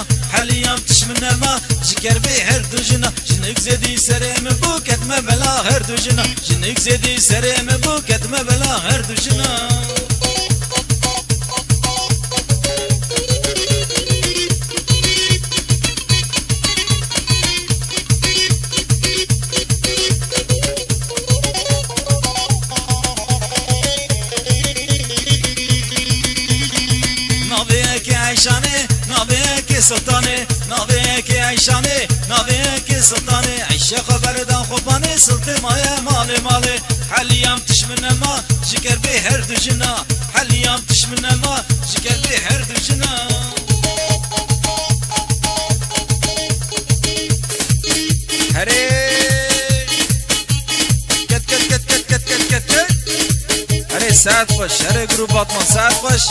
جنا حليام تشمنا ما جكر بي هر دو جنا جنك زدي سريم بو كتم بلا هر دو جنا جنك زدي سريم بو كتم بلا هر دو جنا عيشاني نابيك سلطاني نابيك عيشاني نابيك سلطاني عشق بردان خوباني سلطي مايا مالي مالي حليام تشمنا ما جكر بي هر دو جنا حليام تشمنا ما جكر بي هر دو جنا هري كت كت كت كت كت كت كت هري ساعد خوش هري جروبات ما ساعد خوش